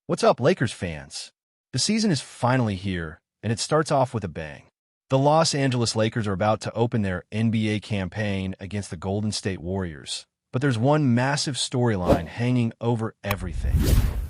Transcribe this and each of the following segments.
What's up, Lakers fans? The season is finally here, and it starts off with a bang. The Los Angeles Lakers are about to open their NBA campaign against the Golden State Warriors. But there's one massive storyline hanging over everything.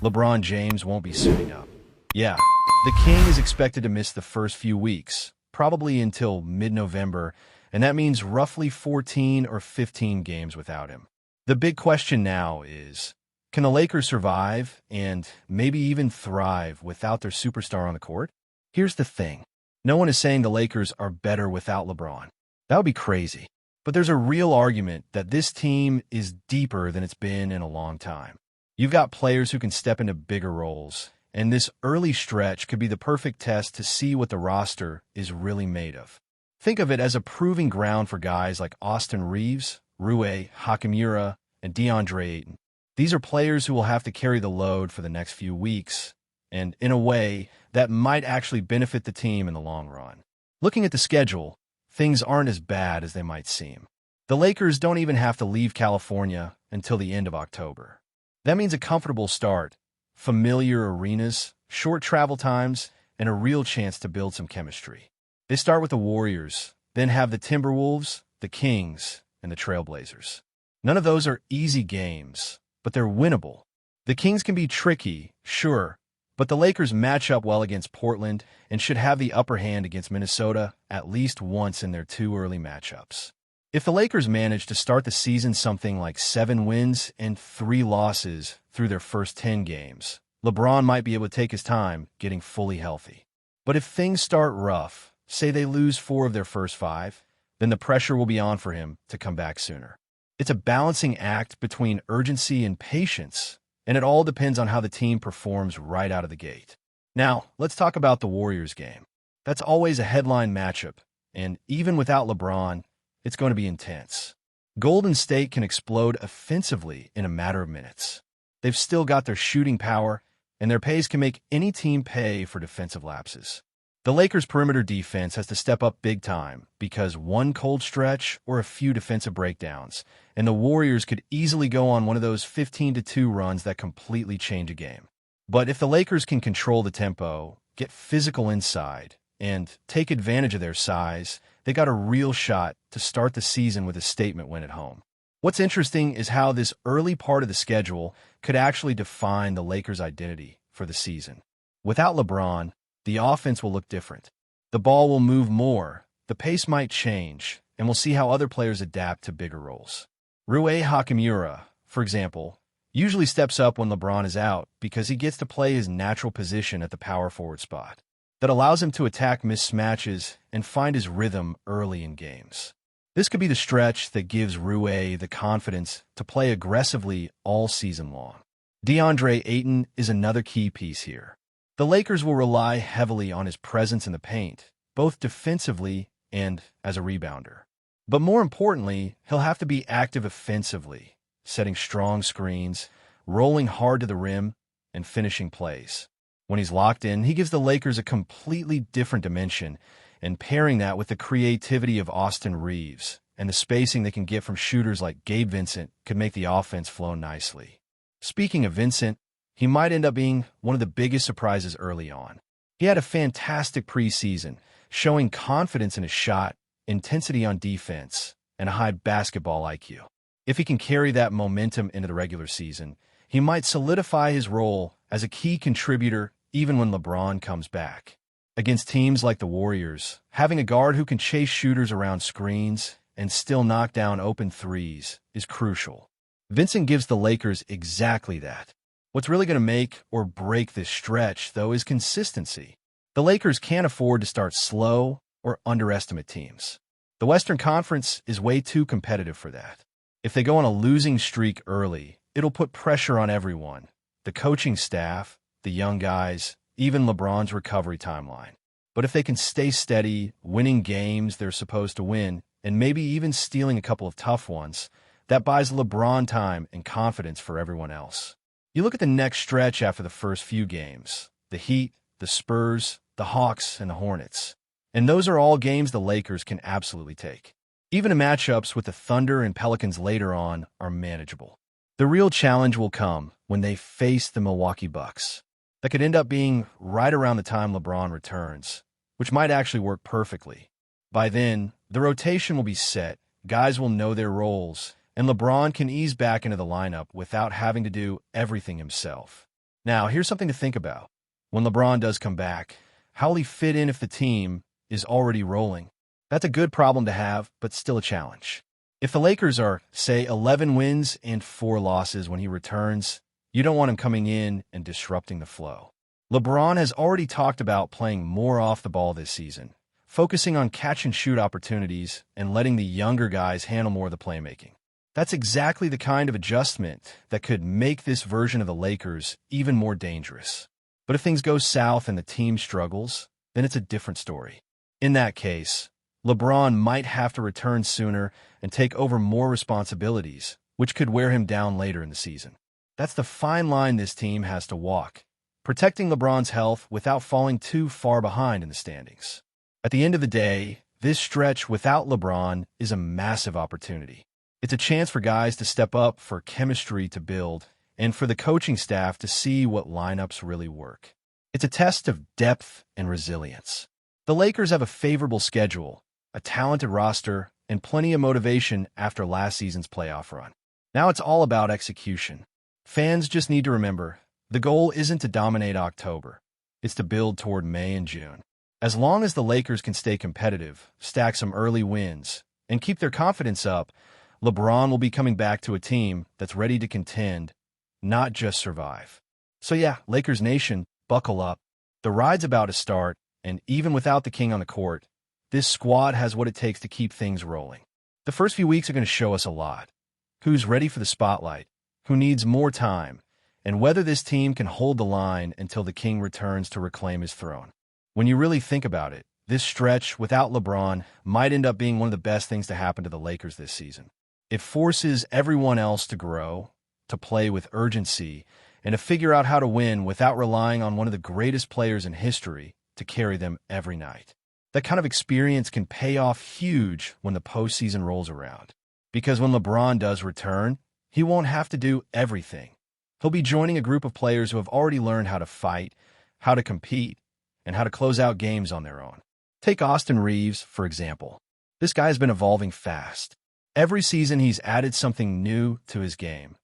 LeBron James won't be suiting up. Yeah, the King is expected to miss the first few weeks, probably until mid-November, and that means roughly 14 or 15 games without him. The big question now is, can the Lakers survive and maybe even thrive without their superstar on the court? Here's the thing. No one is saying the Lakers are better without LeBron. That would be crazy. But there's a real argument that this team is deeper than it's been in a long time. You've got players who can step into bigger roles, and this early stretch could be the perfect test to see what the roster is really made of. Think of it as a proving ground for guys like Austin Reeves, Rui Hachimura, and DeAndre Ayton. These are players who will have to carry the load for the next few weeks, and in a way, that might actually benefit the team in the long run. Looking at the schedule, things aren't as bad as they might seem. The Lakers don't even have to leave California until the end of October. That means a comfortable start, familiar arenas, short travel times, and a real chance to build some chemistry. They start with the Warriors, then have the Timberwolves, the Kings, and the Trailblazers. None of those are easy games, but they're winnable. The Kings can be tricky, sure, but the Lakers match up well against Portland and should have the upper hand against Minnesota at least once in their two early matchups. If the Lakers manage to start the season something like 7 wins and 3 losses through their first 10 games, LeBron might be able to take his time getting fully healthy. But if things start rough, say they lose 4 of their first 5, then the pressure will be on for him to come back sooner. It's a balancing act between urgency and patience, and it all depends on how the team performs right out of the gate. Now, let's talk about the Warriors game. That's always a headline matchup, and even without LeBron, it's going to be intense. Golden State can explode offensively in a matter of minutes. They've still got their shooting power, and their pace can make any team pay for defensive lapses. The Lakers' perimeter defense has to step up big time because one cold stretch or a few defensive breakdowns, and the Warriors could easily go on one of those 15-2 runs that completely change a game. But if the Lakers can control the tempo, get physical inside, and take advantage of their size, they got a real shot to start the season with a statement win at home. What's interesting is how this early part of the schedule could actually define the Lakers' identity for the season. Without LeBron, the offense will look different. The ball will move more, the pace might change, and we'll see how other players adapt to bigger roles. Rui Hachimura, for example, usually steps up when LeBron is out because he gets to play his natural position at the power forward spot. That allows him to attack mismatches and find his rhythm early in games. This could be the stretch that gives Rui the confidence to play aggressively all season long. DeAndre Ayton is another key piece here. The Lakers will rely heavily on his presence in the paint, both defensively and as a rebounder. But more importantly, he'll have to be active offensively, setting strong screens, rolling hard to the rim, and finishing plays. When he's locked in, he gives the Lakers a completely different dimension, and pairing that with the creativity of Austin Reeves and the spacing they can get from shooters like Gabe Vincent could make the offense flow nicely. Speaking of Vincent, he might end up being one of the biggest surprises early on. He had a fantastic preseason, showing confidence in his shot, intensity on defense, and a high basketball IQ. If he can carry that momentum into the regular season, he might solidify his role as a key contributor even when LeBron comes back. Against teams like the Warriors, having a guard who can chase shooters around screens and still knock down open threes is crucial. Vincent gives the Lakers exactly that. What's really going to make or break this stretch, though, is consistency. The Lakers can't afford to start slow or underestimate teams. The Western Conference is way too competitive for that. If they go on a losing streak early, it'll put pressure on everyone, the coaching staff, the young guys, even LeBron's recovery timeline. But if they can stay steady, winning games they're supposed to win, and maybe even stealing a couple of tough ones, that buys LeBron time and confidence for everyone else. You look at the next stretch after the first few games, the Heat, the Spurs, the Hawks, and the Hornets. And those are all games the Lakers can absolutely take. Even the matchups with the Thunder and Pelicans later on are manageable. The real challenge will come when they face the Milwaukee Bucks. that could end up being right around the time LeBron returns, which might actually work perfectly. By then, the rotation will be set, guys will know their roles, and LeBron can ease back into the lineup without having to do everything himself. Now, here's something to think about. When LeBron does come back, how will he fit in if the team is already rolling? That's a good problem to have, but still a challenge. If the Lakers are, say, 11 wins and 4 losses when he returns, you don't want him coming in and disrupting the flow. LeBron has already talked about playing more off the ball this season, focusing on catch-and-shoot opportunities and letting the younger guys handle more of the playmaking. That's exactly the kind of adjustment that could make this version of the Lakers even more dangerous. But if things go south and the team struggles, then it's a different story. In that case, LeBron might have to return sooner and take over more responsibilities, which could wear him down later in the season. That's the fine line this team has to walk, protecting LeBron's health without falling too far behind in the standings. At the end of the day, this stretch without LeBron is a massive opportunity. It's a chance for guys to step up, for chemistry to build, and for the coaching staff to see what lineups really work. It's a test of depth and resilience. The Lakers have a favorable schedule, a talented roster, and plenty of motivation after last season's playoff run. Now it's all about execution. Fans just need to remember, the goal isn't to dominate October. It's to build toward May and June. As long as the Lakers can stay competitive, stack some early wins, and keep their confidence up, LeBron will be coming back to a team that's ready to contend, not just survive. So yeah, Lakers Nation, buckle up. The ride's about to start, and even without the king on the court, this squad has what it takes to keep things rolling. The first few weeks are going to show us a lot. Who's ready for the spotlight? Who needs more time? And whether this team can hold the line until the king returns to reclaim his throne. When you really think about it, this stretch without LeBron might end up being one of the best things to happen to the Lakers this season. It forces everyone else to grow, to play with urgency, and to figure out how to win without relying on one of the greatest players in history to carry them every night. That kind of experience can pay off huge when the postseason rolls around. Because when LeBron does return, he won't have to do everything. He'll be joining a group of players who have already learned how to fight, how to compete, and how to close out games on their own. Take Austin Reeves, for example. This guy has been evolving fast. Every season, he's added something new to his game.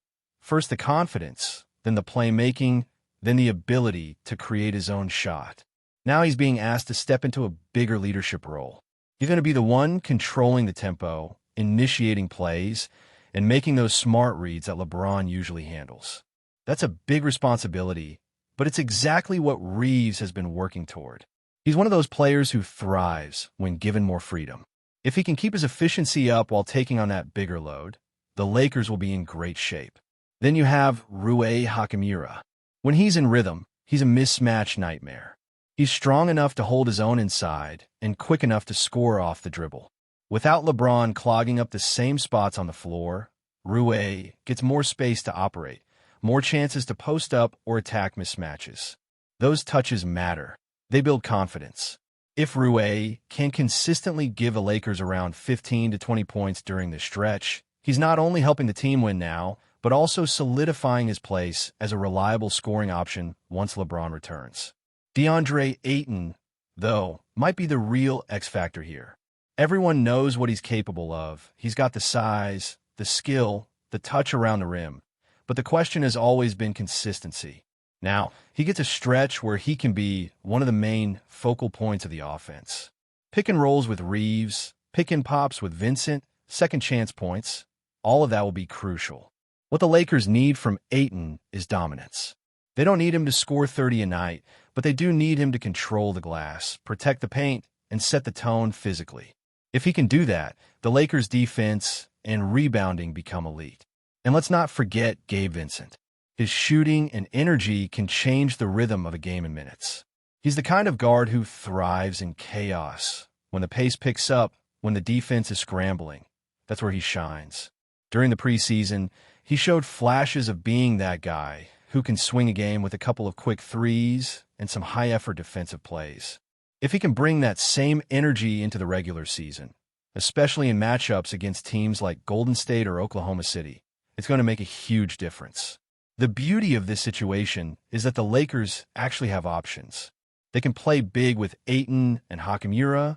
First, the confidence, then the playmaking, then the ability to create his own shot. Now he's being asked to step into a bigger leadership role. He's going to be the one controlling the tempo, initiating plays, and making those smart reads that LeBron usually handles. That's a big responsibility, but it's exactly what Reeves has been working toward. He's one of those players who thrives when given more freedom. If he can keep his efficiency up while taking on that bigger load, the Lakers will be in great shape. Then you have Rui Hachimura. When he's in rhythm, he's a mismatch nightmare. He's strong enough to hold his own inside and quick enough to score off the dribble. Without LeBron clogging up the same spots on the floor, Rui gets more space to operate, more chances to post up or attack mismatches. Those touches matter. They build confidence. If Rui can consistently give the Lakers around 15 to 20 points during the stretch, he's not only helping the team win now, but also solidifying his place as a reliable scoring option once LeBron returns. DeAndre Ayton, though, might be the real X factor here. Everyone knows what he's capable of. He's got the size, the skill, the touch around the rim. But the question has always been consistency. Now, he gets a stretch where he can be one of the main focal points of the offense. Pick and rolls with Reeves, pick and pops with Vincent, second chance points. All of that will be crucial. What the Lakers need from Ayton is dominance. They don't need him to score 30 a night, but they do need him to control the glass, protect the paint, and set the tone physically. If he can do that, the Lakers' defense and rebounding become elite. And let's not forget Gabe Vincent. His shooting and energy can change the rhythm of a game in minutes. He's the kind of guard who thrives in chaos. When the pace picks up, when the defense is scrambling, that's where he shines. During the preseason, he showed flashes of being that guy who can swing a game with a couple of quick threes and some high-effort defensive plays. If he can bring that same energy into the regular season, especially in matchups against teams like Golden State or Oklahoma City, it's going to make a huge difference. The beauty of this situation is that the Lakers actually have options. They can play big with Ayton and Hachimura,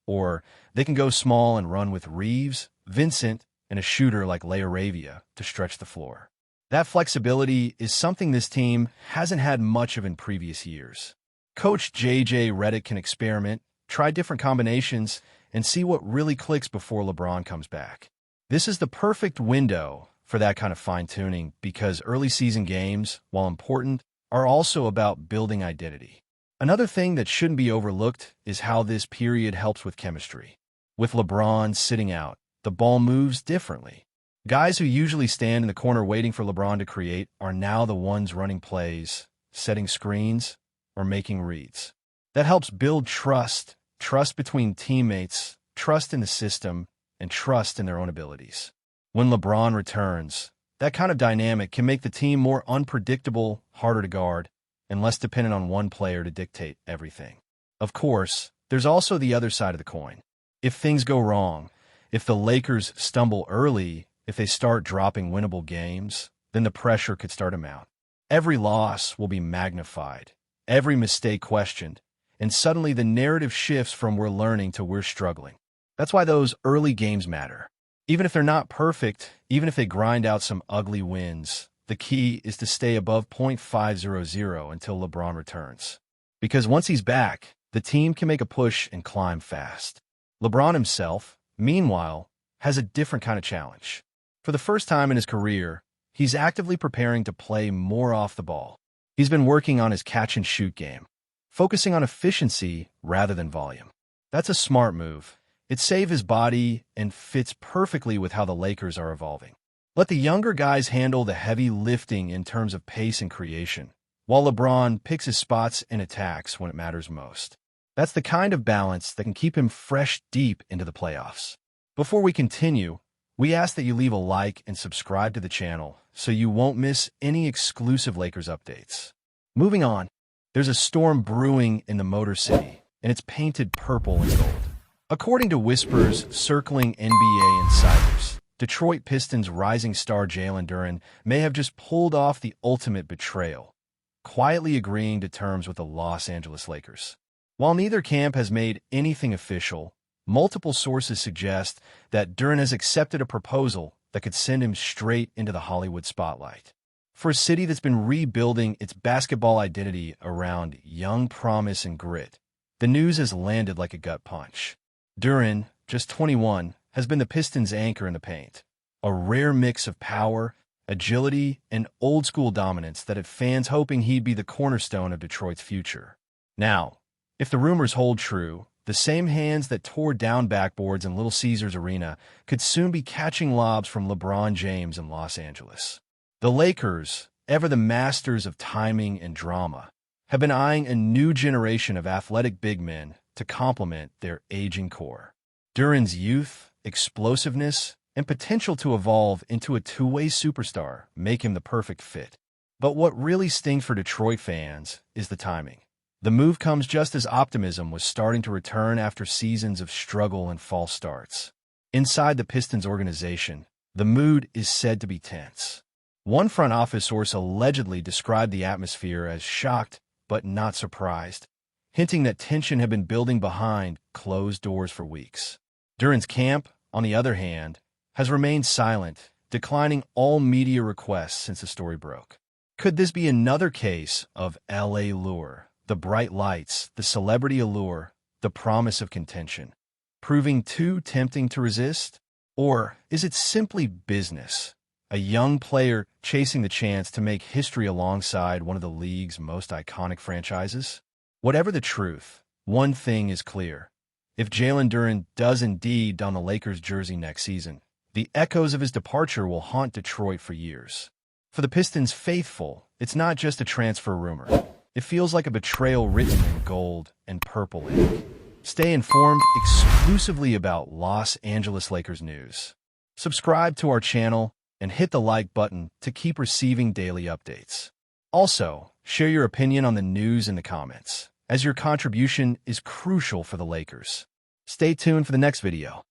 or they can go small and run with Reeves, Vincent, and a shooter like Leia to stretch the floor. That flexibility is something this team hasn't had much of in previous years. Coach J.J. Redick can experiment, try different combinations, and see what really clicks before LeBron comes back. This is the perfect window for that kind of fine-tuning because early season games, while important, are also about building identity. Another thing that shouldn't be overlooked is how this period helps with chemistry. With LeBron sitting out, the ball moves differently. Guys who usually stand in the corner waiting for LeBron to create are now the ones running plays, setting screens, or making reads. That helps build trust between teammates, trust in the system, and trust in their own abilities. When LeBron returns, that kind of dynamic can make the team more unpredictable, harder to guard, and less dependent on one player to dictate everything. Of course, there's also the other side of the coin. If things go wrong, if the Lakers stumble early, if they start dropping winnable games, then the pressure could start to mount. Every loss will be magnified, every mistake questioned, and suddenly the narrative shifts from we're learning to we're struggling. That's why those early games matter. Even if they're not perfect, even if they grind out some ugly wins, the key is to stay above .500 until LeBron returns. Because once he's back, the team can make a push and climb fast. LeBron himself, meanwhile, has a different kind of challenge. For the first time in his career, he's actively preparing to play more off the ball. He's been working on his catch-and-shoot game, focusing on efficiency rather than volume. That's a smart move. It saves his body and fits perfectly with how the Lakers are evolving. Let the younger guys handle the heavy lifting in terms of pace and creation, while LeBron picks his spots and attacks when it matters most. That's the kind of balance that can keep him fresh deep into the playoffs. Before we continue, we ask that you leave a like and subscribe to the channel so you won't miss any exclusive Lakers updates. Moving on, there's a storm brewing in the Motor City, and it's painted purple and gold. According to whispers circling NBA insiders, Detroit Pistons rising star Jalen Duren may have just pulled off the ultimate betrayal, quietly agreeing to terms with the Los Angeles Lakers. While neither camp has made anything official, multiple sources suggest that Duren has accepted a proposal that could send him straight into the Hollywood spotlight. For a city that's been rebuilding its basketball identity around young promise and grit, the news has landed like a gut punch. Duren, just 21, has been the Pistons' anchor in the paint, a rare mix of power, agility, and old-school dominance that had fans hoping he'd be the cornerstone of Detroit's future. Now, if the rumors hold true, the same hands that tore down backboards in Little Caesars Arena could soon be catching lobs from LeBron James in Los Angeles. The Lakers, ever the masters of timing and drama, have been eyeing a new generation of athletic big men to complement their aging core. Duren's youth, explosiveness, and potential to evolve into a two-way superstar make him the perfect fit. But what really stings for Detroit fans is the timing. The move comes just as optimism was starting to return after seasons of struggle and false starts. Inside the Pistons organization, the mood is said to be tense. One front office source allegedly described the atmosphere as shocked but not surprised, hinting that tension had been building behind closed doors for weeks. Duren's camp, on the other hand, has remained silent, declining all media requests since the story broke. Could this be another case of LA lure, the bright lights, the celebrity allure, the promise of contention, proving too tempting to resist? Or is it simply business, a young player chasing the chance to make history alongside one of the league's most iconic franchises? Whatever the truth, one thing is clear. If Jalen Duren does indeed don the Lakers jersey next season, the echoes of his departure will haunt Detroit for years. For the Pistons faithful, it's not just a transfer rumor. It feels like a betrayal written in gold and purple ink. Stay informed exclusively about Los Angeles Lakers news. Subscribe to our channel and hit the like button to keep receiving daily updates. Also, share your opinion on the news in the comments, as your contribution is crucial for the Lakers. Stay tuned for the next video.